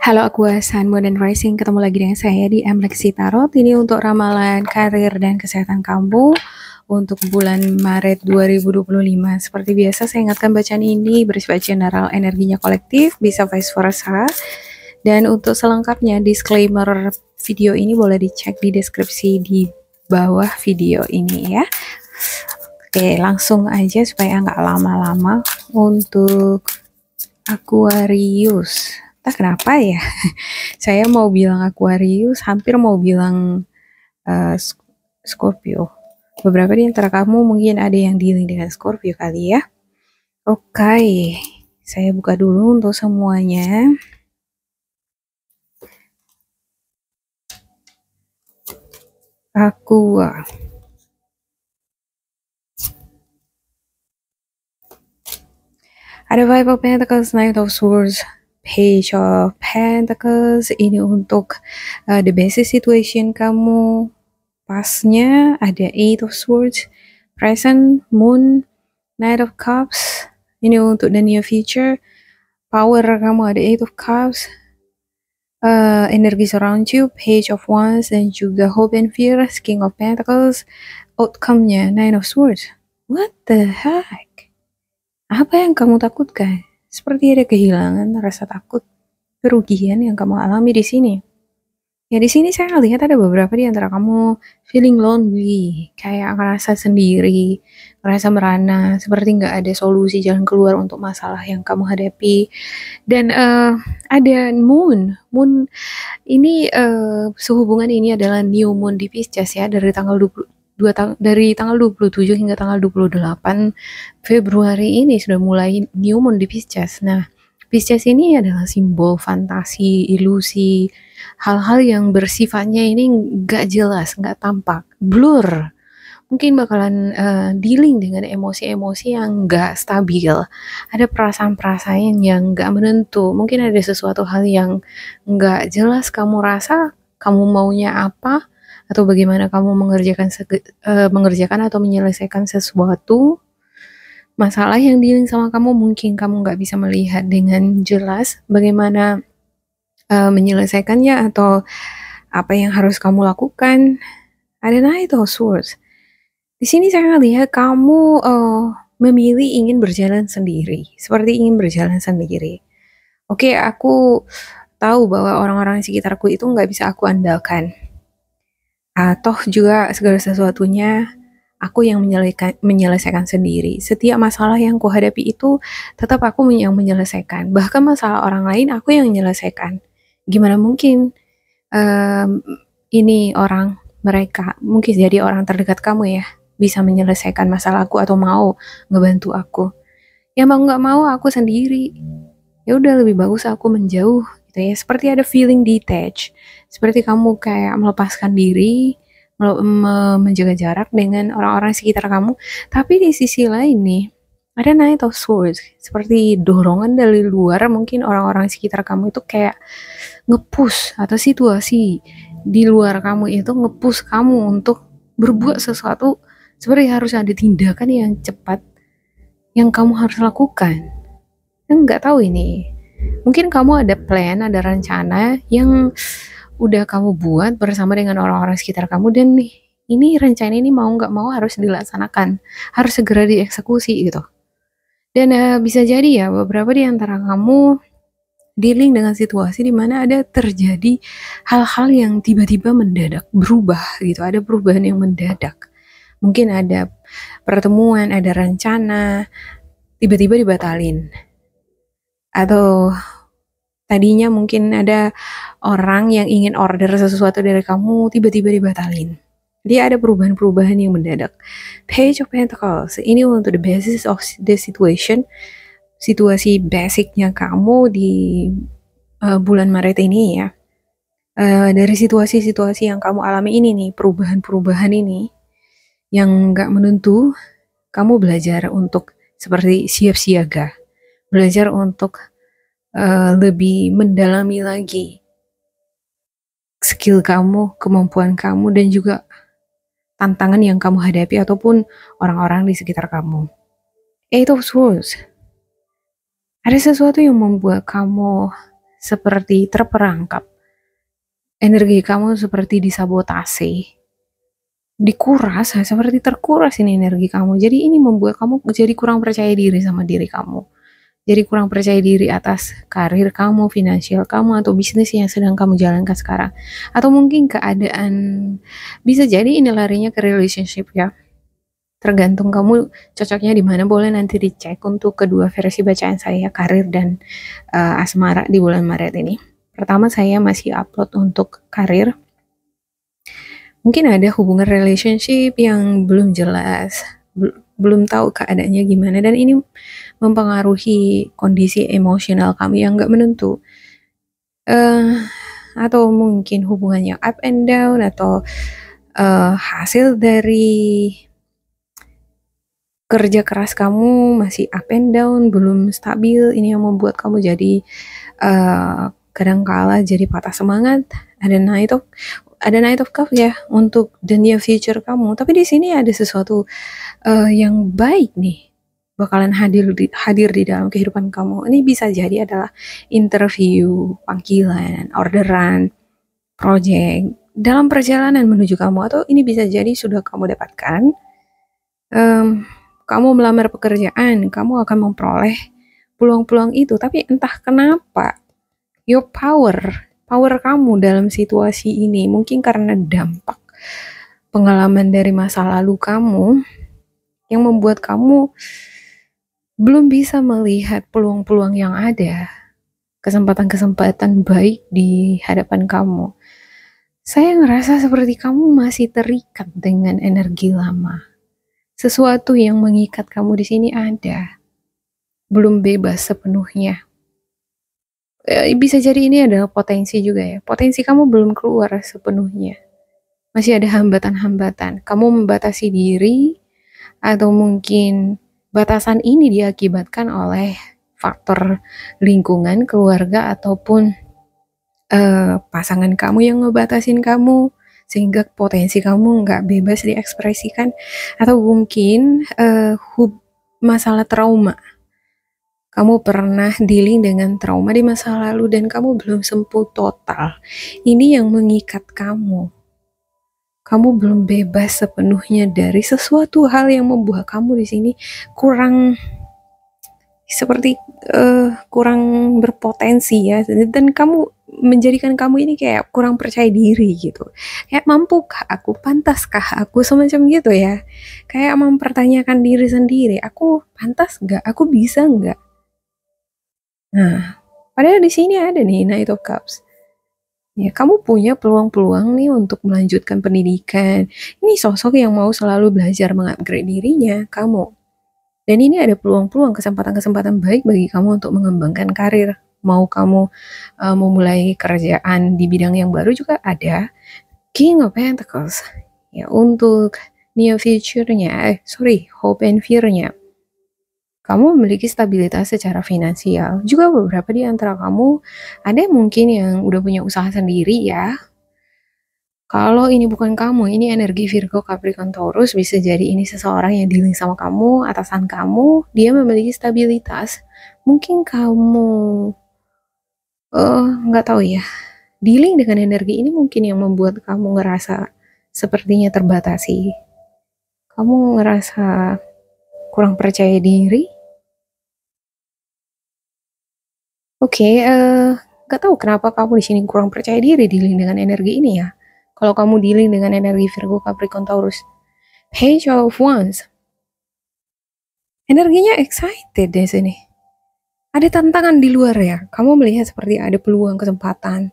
Halo Aqua, Sun, Moon, and Rising. Ketemu lagi dengan saya di Amlexi Tarot. Ini untuk ramalan karir dan kesehatan kamu untuk bulan Maret 2025. Seperti biasa, saya ingatkan bacaan ini bersifat general, energinya kolektif, bisa vice versa. Dan untuk selengkapnya, disclaimer video ini boleh dicek di deskripsi di bawah video ini ya. Oke, langsung aja supaya nggak lama-lama untuk Aquarius. Entah kenapa ya, saya mau bilang Aquarius, hampir mau bilang Scorpio. Beberapa di antara kamu mungkin ada yang dealing dengan Scorpio kali ya. Oke, saya buka dulu untuk semuanya. Aqua. Ada Five of Pentacles, Knight of Swords, Page of Pentacles. Ini untuk the basic situation kamu. Pasnya ada Eight of Swords, Present, Moon, Knight of Cups. Ini untuk the near future. Power kamu ada Eight of Cups. Energi surround you, Page of Wands, dan juga Hope and Fear, King of Pentacles. Outcome-nya Nine of Swords. What the heck? Apa yang kamu takutkan? Seperti ada kehilangan, rasa takut, kerugian yang kamu alami di sini. Ya di sini saya lihat ada beberapa di antara kamu feeling lonely, kayak ngerasa sendiri, ngerasa merana, seperti nggak ada solusi jalan keluar untuk masalah yang kamu hadapi. Dan ada Moon ini sehubungan ini adalah new moon di Pisces ya, dari tanggal 27 hingga tanggal 28 Februari ini sudah mulai new moon di Pisces. Nah, Pisces ini adalah simbol fantasi, ilusi, hal-hal yang bersifatnya ini nggak jelas, nggak tampak, blur. Mungkin bakalan dealing dengan emosi-emosi yang nggak stabil. Ada perasaan-perasaan yang nggak menentu. Mungkin ada sesuatu hal yang nggak jelas kamu rasa, kamu maunya apa, atau bagaimana kamu mengerjakan atau menyelesaikan sesuatu masalah yang dealing sama kamu. Mungkin kamu nggak bisa melihat dengan jelas bagaimana menyelesaikannya atau apa yang harus kamu lakukan. Ada Knight of Swords. Di sini saya lihat kamu memilih ingin berjalan sendiri, seperti ingin berjalan sendiri. Oke, aku tahu bahwa orang-orang di sekitarku itu nggak bisa aku andalkan. Toh juga segala sesuatunya aku yang menyelesaikan sendiri. Setiap masalah yang kuhadapi itu tetap aku yang menyelesaikan. Bahkan masalah orang lain aku yang menyelesaikan. Gimana mungkin ini mereka mungkin jadi orang terdekat kamu ya, bisa menyelesaikan masalahku atau mau ngebantu aku. Ya mau nggak mau aku sendiri. Ya udah lebih bagus aku menjauh gitu ya. Seperti ada feeling detached. Seperti kamu kayak melepaskan diri, menjaga jarak dengan orang-orang sekitar kamu. Tapi di sisi lain nih, ada Knight of Swords. Seperti dorongan dari luar, mungkin orang-orang sekitar kamu itu kayak nge-push, atau situasi di luar kamu itu nge-push kamu untuk berbuat sesuatu. Seperti harus ada tindakan yang cepat yang kamu harus lakukan. Nggak tahu ini. Mungkin kamu ada plan, ada rencana yang udah kamu buat bersama dengan orang-orang sekitar kamu, dan ini rencana ini mau nggak mau harus dilaksanakan, harus segera dieksekusi gitu. Dan bisa jadi ya beberapa di antara kamu dealing dengan situasi di mana ada terjadi hal-hal yang tiba-tiba mendadak berubah gitu, ada perubahan yang mendadak. Mungkin ada pertemuan, ada rencana, tiba-tiba dibatalin. Atau tadinya mungkin ada orang yang ingin order sesuatu dari kamu, tiba-tiba dibatalin. Dia ada perubahan-perubahan yang mendadak. Page of Pentacles, ini untuk the basis of the situation, situasi basicnya kamu di bulan Maret ini ya. Dari situasi-situasi yang kamu alami ini nih, perubahan-perubahan ini yang gak menentu, kamu belajar untuk seperti siap siaga, belajar untuk lebih mendalami lagi skill kamu, kemampuan kamu, dan juga tantangan yang kamu hadapi ataupun orang-orang di sekitar kamu. Eight of Swords. Ada sesuatu yang membuat kamu seperti terperangkap. Energi kamu seperti disabotase, dikuras, seperti terkuras ini energi kamu. Jadi ini membuat kamu jadi kurang percaya diri sama diri kamu. Jadi kurang percaya diri atas karir kamu, finansial kamu, atau bisnis yang sedang kamu jalankan sekarang. Atau mungkin keadaan, bisa jadi ini larinya ke relationship ya. Tergantung kamu cocoknya di mana, boleh nanti dicek untuk kedua versi bacaan saya, karir dan asmara di bulan Maret ini. Pertama saya masih upload untuk karir. Mungkin ada hubungan relationship yang belum jelas, belum tahu keadaannya gimana, dan ini mempengaruhi kondisi emosional kamu yang nggak menentu. Atau mungkin hubungannya up and down, atau hasil dari kerja keras kamu masih up and down, belum stabil. Ini yang membuat kamu jadi kadangkala jadi patah semangat. Ada Knight of Cup ya untuk the near future kamu. Tapi di sini ada sesuatu yang baik nih bakalan hadir di dalam kehidupan kamu. Ini bisa jadi adalah interview, panggilan, orderan, project dalam perjalanan menuju kamu, atau ini bisa jadi sudah kamu dapatkan. Kamu melamar pekerjaan, kamu akan memperoleh peluang-peluang itu, tapi entah kenapa your power kamu dalam situasi ini, mungkin karena dampak pengalaman dari masa lalu kamu yang membuat kamu belum bisa melihat peluang-peluang yang ada, kesempatan-kesempatan baik di hadapan kamu. Saya ngerasa seperti kamu masih terikat dengan energi lama. Sesuatu yang mengikat kamu di sini ada, belum bebas sepenuhnya. Bisa jadi ini adalah potensi juga ya. Potensi kamu belum keluar sepenuhnya. Masih ada hambatan-hambatan. Kamu membatasi diri, atau mungkin batasan ini diakibatkan oleh faktor lingkungan, keluarga, ataupun pasangan kamu yang ngebatasin kamu, sehingga potensi kamu nggak bebas diekspresikan. Atau mungkin masalah trauma. Kamu pernah dealing dengan trauma di masa lalu dan kamu belum sembuh total. Ini yang mengikat kamu. Kamu belum bebas sepenuhnya dari sesuatu hal yang membuat kamu di sini kurang kurang berpotensi ya, dan kamu menjadikan kamu ini kayak kurang percaya diri gitu. Kayak mampukah aku, pantaskah aku, semacam gitu ya. Kayak mempertanyakan diri sendiri, aku pantas gak, aku bisa gak. Nah, padahal di sini ada nih Knight of Cups. Ya, kamu punya peluang-peluang nih untuk melanjutkan pendidikan. Ini sosok yang mau selalu belajar mengupgrade dirinya, kamu. Dan ini ada peluang-peluang, kesempatan-kesempatan baik bagi kamu untuk mengembangkan karir. Mau kamu memulai kerjaan di bidang yang baru juga ada. King of Pentacles. Ya, untuk near future-nya, hope and fear-nya. Kamu memiliki stabilitas secara finansial. Juga beberapa di antara kamu, ada yang mungkin yang udah punya usaha sendiri ya. Kalau ini bukan kamu, ini energi Virgo, Capricorn, Taurus, bisa jadi ini seseorang yang dealing sama kamu, atasan kamu, dia memiliki stabilitas. Mungkin kamu, nggak tahu ya, dealing dengan energi ini mungkin yang membuat kamu ngerasa sepertinya terbatasi. Kamu ngerasa kurang percaya diri. Oke, nggak tahu kenapa kamu di sini kurang percaya diri dealing dengan energi ini ya. Kalau kamu dealing dengan energi Virgo, Capricorn, Taurus. Page of Wands. Energinya excited di sini. Ada tantangan di luar ya. Kamu melihat seperti ada peluang, kesempatan.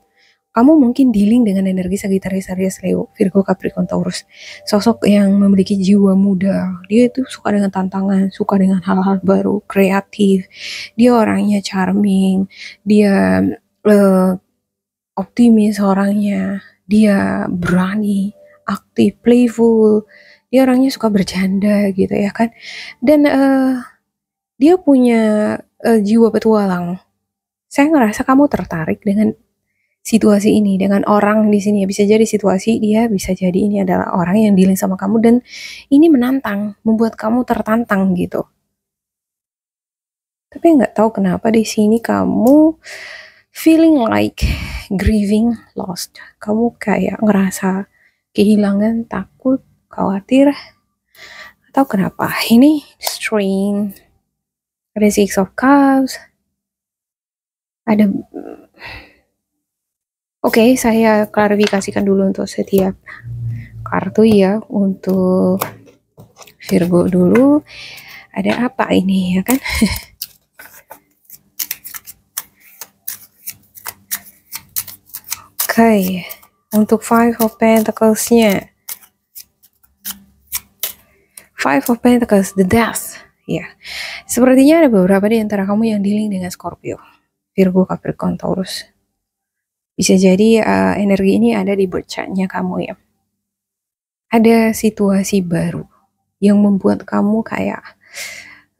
Kamu mungkin dealing dengan energi Sagittarius, Aries, Leo, Virgo, Capricorn, Taurus. Sosok yang memiliki jiwa muda. Dia itu suka dengan tantangan, suka dengan hal-hal baru, kreatif. Dia orangnya charming. Dia optimis orangnya. Dia berani, aktif, playful. Dia orangnya suka bercanda gitu ya kan. Dan dia punya jiwa petualang. Saya ngerasa kamu tertarik dengan situasi ini, dengan orang di sini. Bisa jadi situasi dia, bisa jadi ini adalah orang yang dealing sama kamu, dan ini menantang, membuat kamu tertantang gitu. Tapi nggak tahu kenapa di sini kamu feeling like grieving lost. Kamu kayak ngerasa kehilangan, takut, khawatir, atau kenapa? Ini strain, ada Six of Cups, ada. Oke, saya klarifikasikan dulu untuk setiap kartu ya. Untuk Virgo dulu, ada apa ini ya kan? Oke, untuk Five of Pentacles-nya, Five of Pentacles, the Death. Ya, sepertinya ada beberapa di antara kamu yang dealing dengan Scorpio, Virgo, Capricorn, Taurus. Bisa jadi energi ini ada di birth chart-nya kamu ya. Ada situasi baru yang membuat kamu kayak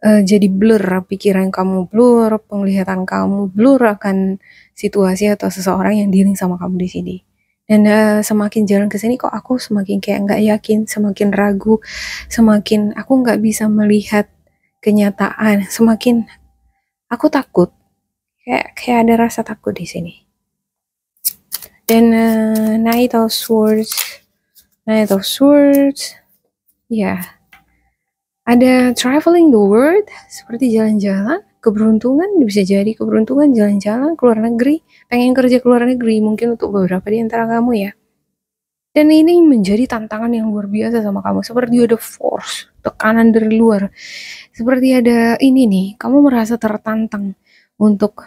jadi blur, pikiran kamu blur, penglihatan kamu blur akan situasi atau seseorang yang dealing sama kamu di sini. Dan semakin jalan ke sini kok aku semakin kayak nggak yakin, semakin ragu, semakin aku nggak bisa melihat kenyataan, semakin aku takut, kayak ada rasa takut di sini. Dan Knight of Swords, ya, ada traveling the world, seperti jalan-jalan, keberuntungan, bisa jadi keberuntungan jalan-jalan keluar negeri, pengen kerja keluar negeri mungkin untuk beberapa di antara kamu ya. Dan ini menjadi tantangan yang luar biasa sama kamu, seperti ada force, tekanan dari luar, seperti ada ini nih, kamu merasa tertantang untuk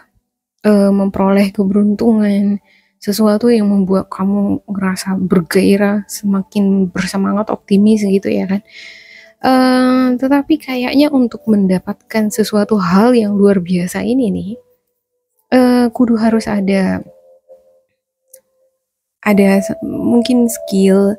memperoleh keberuntungan, sesuatu yang membuat kamu ngerasa bergairah, semakin bersemangat, optimis gitu ya kan. Tetapi kayaknya untuk mendapatkan sesuatu hal yang luar biasa ini nih, kudu harus ada mungkin skill,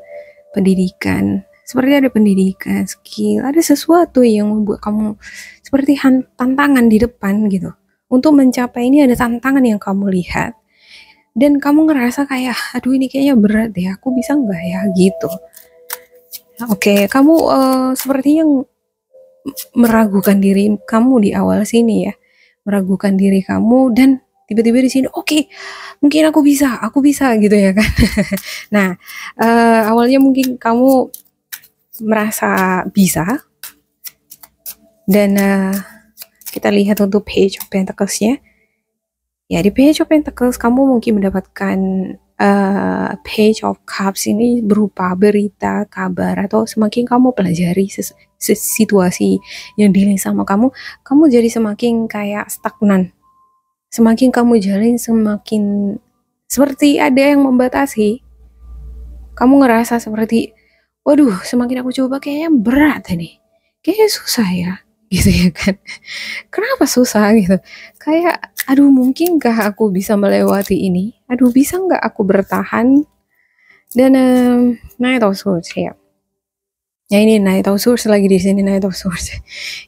pendidikan, seperti ada pendidikan, skill, ada sesuatu yang membuat kamu seperti tantangan di depan gitu. Untuk mencapai ini ada tantangan yang kamu lihat, dan kamu ngerasa kayak, aduh ini kayaknya berat deh, aku bisa nggak ya gitu. Oke, kamu sepertinya meragukan diri kamu di awal sini ya, meragukan diri kamu, dan tiba-tiba di sini oke, mungkin aku bisa gitu ya kan. Nah, awalnya mungkin kamu merasa bisa, dan kita lihat untuk Page of Pentacles-nya. Ya, di Page of Pentacles kamu mungkin mendapatkan Page of Cups ini berupa berita, kabar, atau semakin kamu pelajari situasi yang dealing sama kamu jadi semakin kayak stagnan. Semakin kamu jalin, semakin seperti ada yang membatasi. Kamu ngerasa seperti, waduh, semakin aku coba kayaknya berat nih, kayaknya susah ya, gitu ya kan. Kenapa susah gitu? Kayak, aduh mungkinkah aku bisa melewati ini? Aduh bisa nggak aku bertahan? Dan Knight of Swords ya. Ya ini Knight of Swords lagi di sini, Knight of Swords.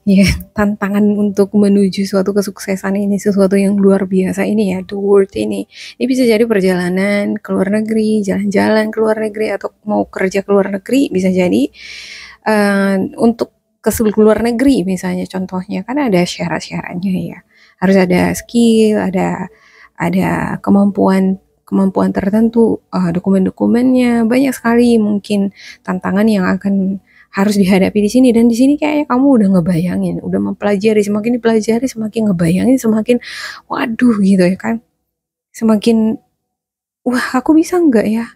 Ya, tantangan untuk menuju suatu kesuksesan ini, sesuatu yang luar biasa ini ya, the world ini. Ini bisa jadi perjalanan ke luar negeri, jalan-jalan ke luar negeri, atau mau kerja ke luar negeri, bisa jadi untuk ke luar negeri misalnya, contohnya kan ada syarat-syaratnya ya, harus ada skill, ada kemampuan tertentu, dokumen-dokumennya banyak sekali, mungkin tantangan yang akan harus dihadapi di sini. Dan di sini kayaknya kamu udah ngebayangin, udah mempelajari, semakin dipelajari semakin ngebayangin, semakin waduh gitu ya kan, semakin wah aku bisa nggak ya,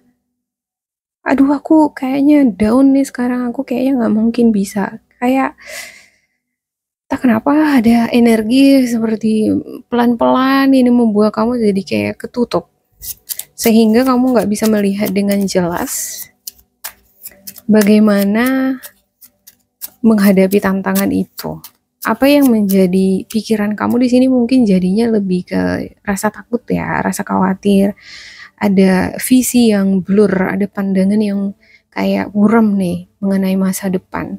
aduh aku kayaknya down nih sekarang, aku kayaknya nggak mungkin bisa. Kayak tak kenapa ada energi seperti pelan-pelan ini membuat kamu jadi kayak ketutup, sehingga kamu nggak bisa melihat dengan jelas bagaimana menghadapi tantangan itu. Apa yang menjadi pikiran kamu di sini mungkin jadinya lebih ke rasa takut ya, rasa khawatir, ada visi yang blur, ada pandangan yang kayak buram nih mengenai masa depan.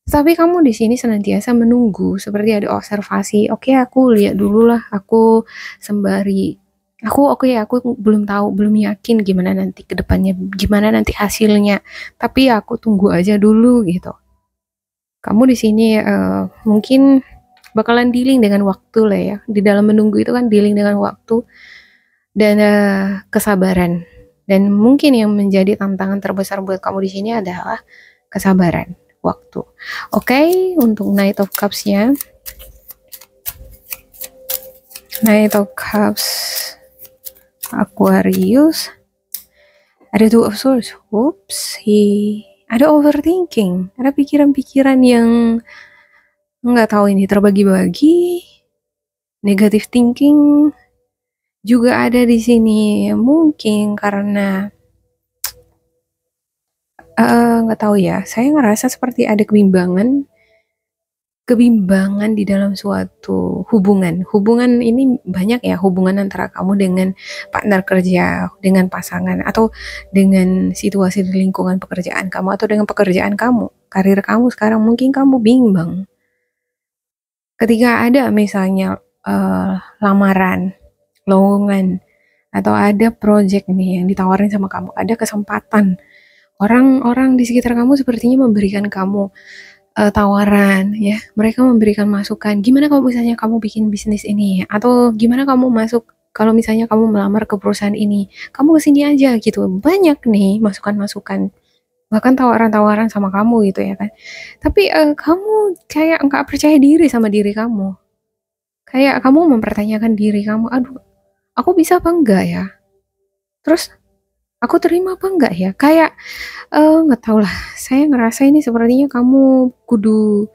Tapi kamu di sini senantiasa menunggu, seperti ada observasi. Oke, aku lihat dulu lah, aku sembari aku belum tahu, belum yakin gimana nanti ke depannya, gimana nanti hasilnya. Tapi aku tunggu aja dulu gitu. Kamu di sini mungkin bakalan dealing dengan waktu lah ya. Di dalam menunggu itu kan dealing dengan waktu. dan kesabaran. Dan mungkin yang menjadi tantangan terbesar buat kamu di sini adalah kesabaran waktu. Oke, untuk Knight of Cups-nya. Knight of Cups Aquarius. Ada Two of Swords. Oops, ada overthinking. Ada pikiran-pikiran yang nggak tahu ini terbagi-bagi. Negative thinking juga ada di sini. Mungkin karena nggak tahu ya. Saya ngerasa seperti ada kebimbangan di dalam suatu hubungan. Hubungan ini banyak ya, hubungan antara kamu dengan partner kerja, dengan pasangan, atau dengan situasi di lingkungan pekerjaan kamu, atau dengan pekerjaan kamu, karir kamu sekarang. Mungkin kamu bimbang. Ketika ada misalnya lamaran, lowongan, atau ada project nih yang ditawarin sama kamu, ada kesempatan. Orang-orang di sekitar kamu sepertinya memberikan kamu tawaran ya, mereka memberikan masukan, gimana kalau misalnya kamu bikin bisnis ini, atau gimana kamu masuk kalau misalnya kamu melamar ke perusahaan ini, kamu kesini aja gitu. Banyak nih masukan-masukan, bahkan tawaran-tawaran sama kamu gitu ya kan. Tapi kamu kayak nggak percaya diri sama diri kamu, kayak kamu mempertanyakan diri kamu, aduh aku bisa apa enggak ya, terus aku terima apa enggak ya, kayak nggak tahu lah. Saya ngerasa ini sepertinya kamu kudu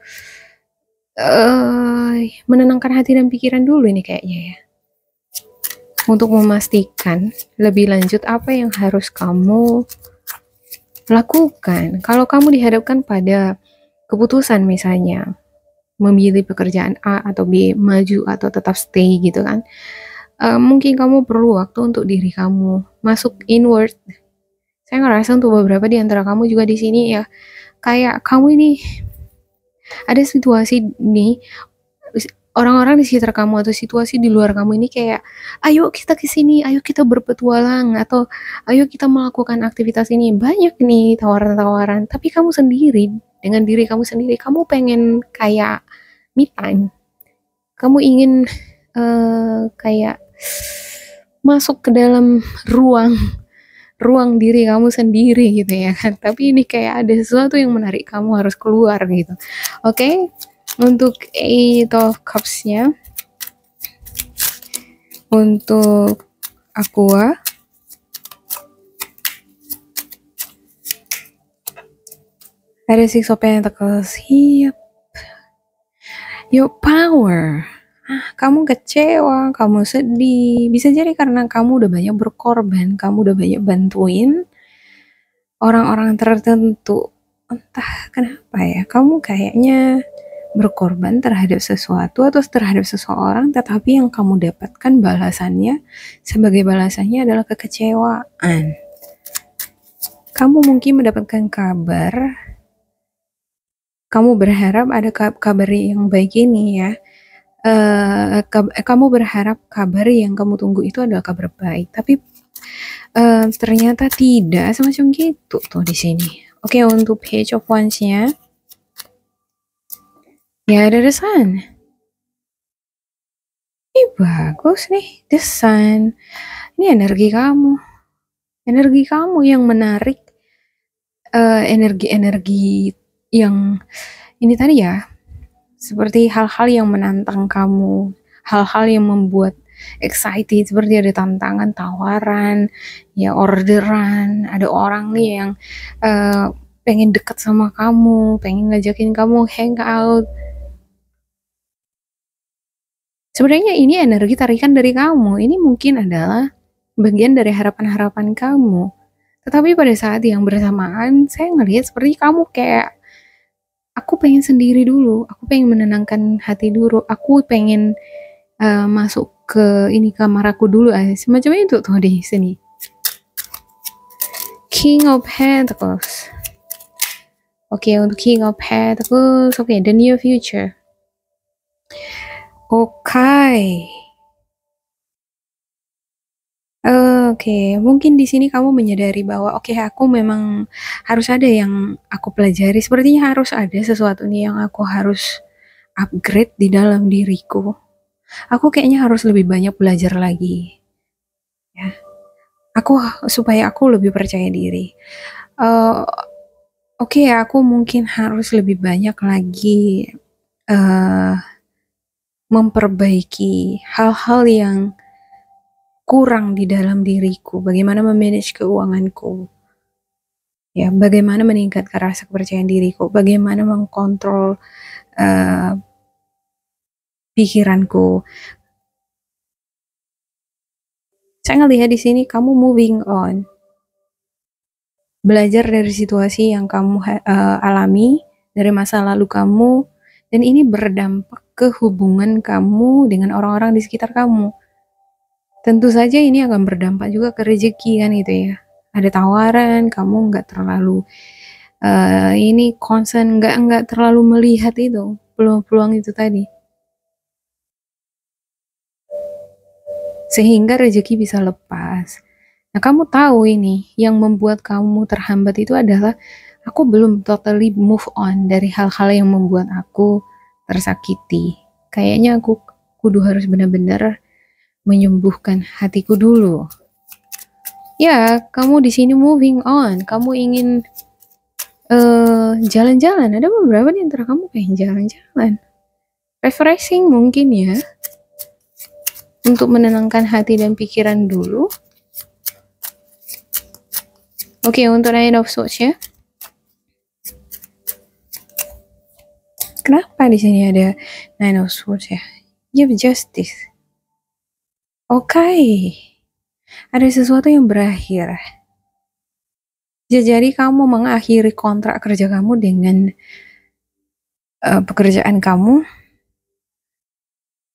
menenangkan hati dan pikiran dulu ini kayaknya ya, untuk memastikan lebih lanjut apa yang harus kamu lakukan. Kalau kamu dihadapkan pada keputusan misalnya memilih pekerjaan A atau B, maju atau tetap stay gitu kan, mungkin kamu perlu waktu untuk diri kamu, masuk inward. Saya ngerasa untuk beberapa di antara kamu juga di sini ya, kayak kamu ini ada situasi nih, orang-orang di sekitar kamu atau situasi di luar kamu ini kayak, ayo kita ke sini, ayo kita berpetualang, atau ayo kita melakukan aktivitas ini. Banyak nih tawaran-tawaran, tapi kamu sendiri, dengan diri kamu sendiri, kamu pengen kayak me time. Kamu ingin kayak masuk ke dalam ruang diri kamu sendiri gitu ya kan. Tapi ini kayak ada sesuatu yang menarik kamu harus keluar gitu. Oke, untuk Eight of Cups-nya, untuk Aqua, ada Six of Pentacles. Yep. Your power. Kamu kecewa, kamu sedih, bisa jadi karena kamu udah banyak berkorban, kamu udah banyak bantuin orang-orang tertentu. Entah kenapa ya, kamu kayaknya berkorban terhadap sesuatu atau terhadap seseorang, tetapi yang kamu dapatkan balasannya, sebagai balasannya adalah kekecewaan. Kamu mungkin mendapatkan kabar, kamu berharap ada kabar yang baik ini ya. Kamu berharap kabar yang kamu tunggu itu adalah kabar baik, tapi ternyata tidak, semacam gitu tuh di sini. Oke, untuk Page of Wands-nya, ya ada The Sun. Ini bagus nih, The Sun. Ini energi kamu yang menarik, energi-energi yang ini tadi ya, seperti hal-hal yang menantang kamu, hal-hal yang membuat excited, seperti ada tantangan, tawaran, ya orderan, ada orang nih yang pengen dekat sama kamu, pengen ngajakin kamu hangout. Sebenarnya ini energi tarikan dari kamu, ini mungkin adalah bagian dari harapan-harapan kamu. Tetapi pada saat yang bersamaan, saya ngelihat seperti kamu kayak, aku pengen sendiri dulu, aku pengen menenangkan hati dulu, aku pengen masuk ke ini kamar aku dulu, semacam itu tuh di sini. King of Pentacles. Oke, untuk King of Pentacles, oke, the near future. Oke, mungkin di sini kamu menyadari bahwa oke, aku memang harus ada yang aku pelajari. Sepertinya harus ada sesuatu nih yang aku harus upgrade di dalam diriku. Aku kayaknya harus lebih banyak belajar lagi. Supaya aku lebih percaya diri. Uh, Oke, aku mungkin harus lebih banyak lagi uh, memperbaiki hal-hal yang kurang di dalam diriku. Bagaimana memanage keuanganku, ya, bagaimana meningkatkan rasa kepercayaan diriku, bagaimana mengkontrol uh, pikiranku. Saya ngelihat di sini kamu moving on, belajar dari situasi yang kamu alami, dari masa lalu kamu, dan ini berdampak ke hubungan kamu dengan orang-orang di sekitar kamu. Tentu saja ini akan berdampak juga ke rezeki kan gitu ya. Ada tawaran, kamu nggak terlalu ini concern, nggak terlalu melihat itu peluang-peluang itu tadi, sehingga rezeki bisa lepas. Nah, kamu tahu ini yang membuat kamu terhambat itu adalah aku belum totally move on dari hal-hal yang membuat aku tersakiti. Kayaknya aku kudu harus benar-benar menyembuhkan hatiku dulu. Ya, kamu di sini moving on. Kamu ingin jalan-jalan. Ada beberapa di antara kamu pengen jalan-jalan. Refreshing mungkin ya. Untuk menenangkan hati dan pikiran dulu. Oke, untuk Nine of Swords ya. Kenapa di sini ada Nine of Swords ya? You have justice. Oke. Ada sesuatu yang berakhir. Jadi kamu mengakhiri kontrak kerja kamu dengan pekerjaan kamu,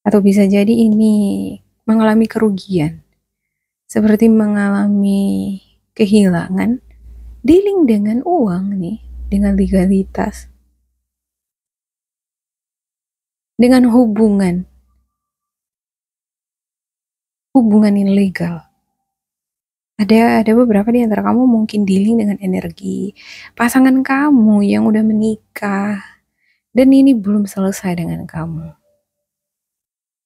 atau bisa jadi ini mengalami kerugian, seperti mengalami kehilangan, dealing dengan uang nih, dengan legalitas, dengan hubungan yang legal. Ada beberapa di antara kamu mungkin dealing dengan energi pasangan kamu yang udah menikah, dan ini belum selesai dengan kamu.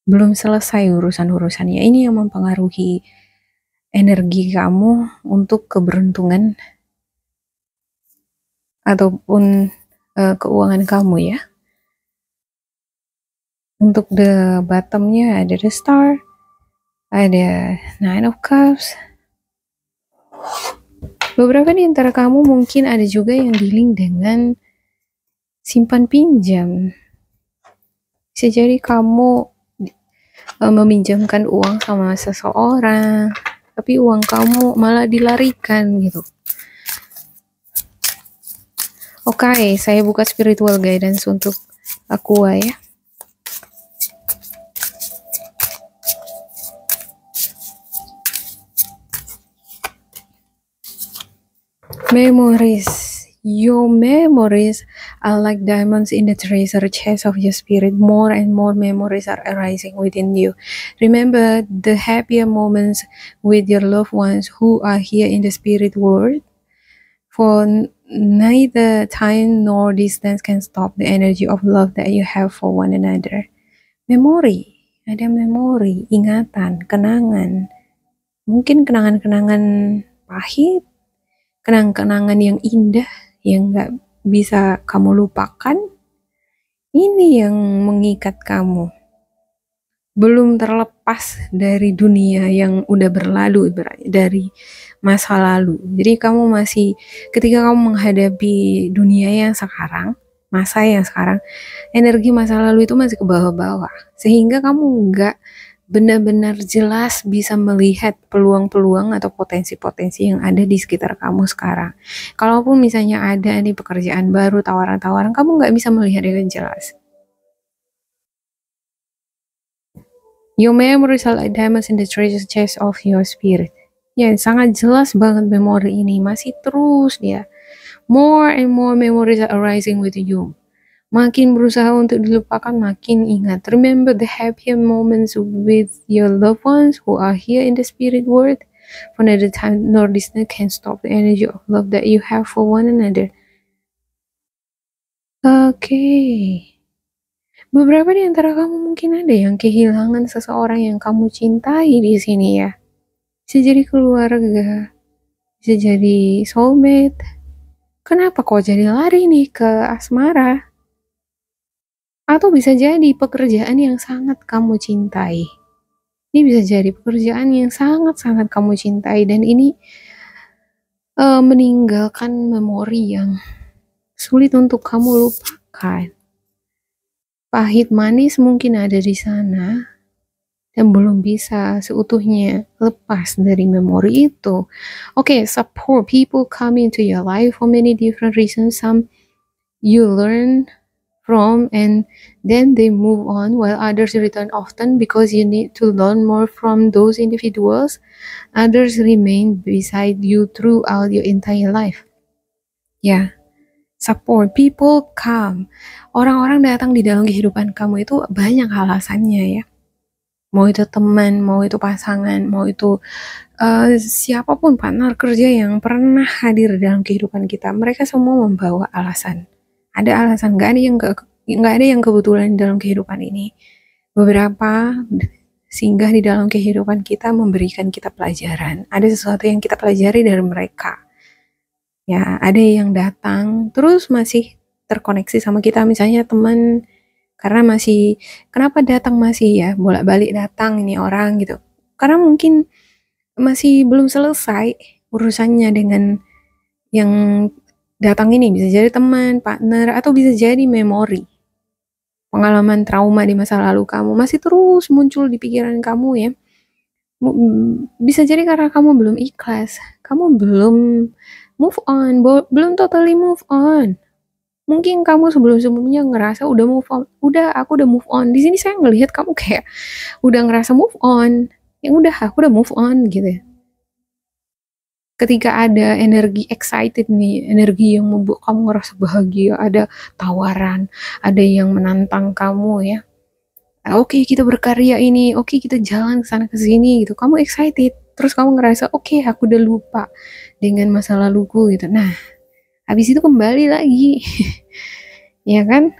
Belum selesai urusan-urusannya. Ini yang mempengaruhi energi kamu untuk keberuntungan ataupun keuangan kamu ya. Untuk the bottomnya ada the Star, ada Nine of Cups. Beberapa di antara kamu mungkin ada juga yang dealing dengan simpan pinjam. Bisa jadi kamu meminjamkan uang sama seseorang, tapi uang kamu malah dilarikan gitu. Oke, saya buka spiritual guidance untuk Aqua ya. Memories. Your memories are like diamonds in the treasure chest of your spirit. More and more memories are arising within you. Remember the happier moments with your loved ones who are here in the spirit world. For neither time nor distance can stop the energy of love that you have for one another. Memori. Ada memori, ingatan, kenangan. Mungkin kenangan-kenangan pahit, kenangan-kenangan yang indah yang gak bisa kamu lupakan. Ini yang mengikat kamu, belum terlepas dari dunia yang udah berlalu, dari masa lalu. Jadi kamu masih, ketika kamu menghadapi dunia yang sekarang, masa yang sekarang, energi masa lalu itu masih ke bawah-bawah, sehingga kamu gak benar-benar jelas bisa melihat peluang-peluang atau potensi-potensi yang ada di sekitar kamu sekarang. Kalaupun misalnya ada nih pekerjaan baru, tawaran-tawaran, kamu nggak bisa melihat dengan jelas. Your memories are like diamonds in the treasure chest of your spirit. Ya, sangat jelas banget memori ini, masih terus dia. More and more memories are arising with you. Makin berusaha untuk dilupakan, makin ingat. Remember the happy moments with your loved ones who are here in the spirit world. For neither time nor distance can stop the energy of love that you have for one another. Oke. Beberapa di antara kamu mungkin ada yang kehilangan seseorang yang kamu cintai di sini ya. bisa jadi keluarga, bisa jadi soulmate. Kenapa kok jadi lari nih ke asmara? Atau bisa jadi pekerjaan yang sangat kamu cintai. Ini bisa jadi pekerjaan yang sangat-sangat kamu cintai dan ini meninggalkan memori yang sulit untuk kamu lupakan. Pahit manis mungkin ada di sana dan belum bisa seutuhnya lepas dari memori itu. Okay, support people come into your life for many different reasons. Some you learn from and then they move on, while others return often because you need to learn more from those individuals. Others remain beside you throughout your entire life. Ya, support people come. Orang-orang datang di dalam kehidupan kamu itu banyak alasannya ya. Mau itu teman, mau itu pasangan, mau itu siapapun partner kerja yang pernah hadir dalam kehidupan kita, mereka semua membawa alasan. Ada alasan, nggak ada yang kebetulan dalam kehidupan ini. Beberapa singgah di dalam kehidupan kita memberikan kita pelajaran. Ada sesuatu yang kita pelajari dari mereka. Ya, ada yang datang terus masih terkoneksi sama kita, misalnya teman, karena masih, kenapa datang masih ya, bolak-balik datang ini orang gitu. Karena mungkin masih belum selesai urusannya dengan yang datang ini, bisa jadi teman, partner, atau bisa jadi memori. Pengalaman trauma di masa lalu kamu masih terus muncul di pikiran kamu ya. Bisa jadi karena kamu belum ikhlas, kamu belum move on, belum totally move on. Mungkin kamu sebelum-sebelumnya ngerasa udah move on, aku udah move on. Di sini saya ngelihat kamu kayak udah ngerasa move on. Yang udah, aku udah move on gitu ya. Ketika ada energi excited nih, energi yang membuat kamu ngerasa bahagia, ada tawaran, ada yang menantang kamu ya. Oke, kita berkarya ini, oke, kita jalan ke sana ke sini gitu. Kamu excited, terus kamu ngerasa oke, aku udah lupa dengan masa laluku gitu. Nah, habis itu kembali lagi. Ya kan?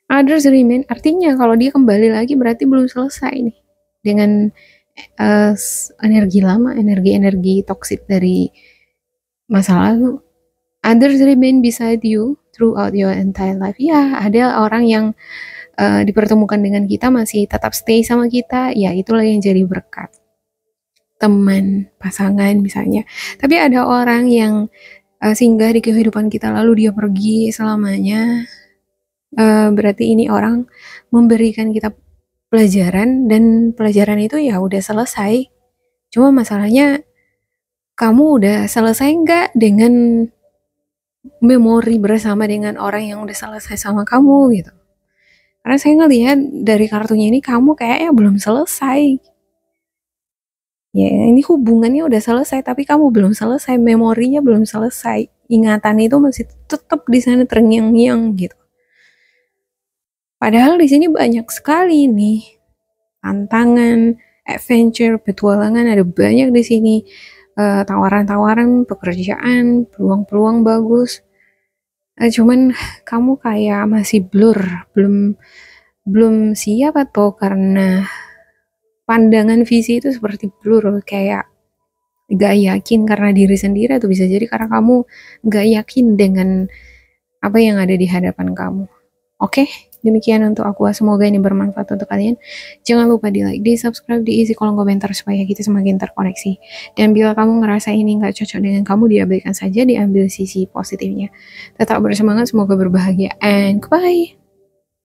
Others remain, artinya kalau dia kembali lagi berarti belum selesai nih dengan energi lama, energi toksik dari masa lalu. Others remain beside you throughout your entire life. Ya, ada orang yang dipertemukan dengan kita masih tetap stay sama kita, ya itulah yang jadi berkat. Teman, pasangan misalnya. Tapi ada orang yang singgah di kehidupan kita lalu dia pergi selamanya. Berarti ini orang memberikan kita pelajaran dan pelajaran itu ya udah selesai. Cuma masalahnya kamu udah selesai nggak dengan memori bersama dengan orang yang udah selesai sama kamu gitu. Karena saya ngelihat dari kartunya ini kamu kayaknya belum selesai. Ya, ini hubungannya udah selesai tapi kamu belum selesai, memorinya belum selesai. Ingatan itu masih tetap di sana terngiang-ngiang gitu. Padahal di sini banyak sekali nih tantangan, adventure, petualangan, ada banyak di sini. Tawaran-tawaran, pekerjaan, peluang-peluang bagus. Cuman kamu kayak masih blur, belum siap atau karena pandangan visi itu seperti blur, kayak gak yakin karena diri sendiri, atau bisa jadi karena kamu gak yakin dengan apa yang ada di hadapan kamu. Oke, demikian untuk aku. Semoga ini bermanfaat untuk kalian. Jangan lupa di like, di subscribe, diisi kolom komentar supaya kita semakin terkoneksi. Dan bila kamu ngerasa ini nggak cocok dengan kamu, diabaikan saja, diambil sisi positifnya. Tetap bersemangat, semoga berbahagia, and goodbye.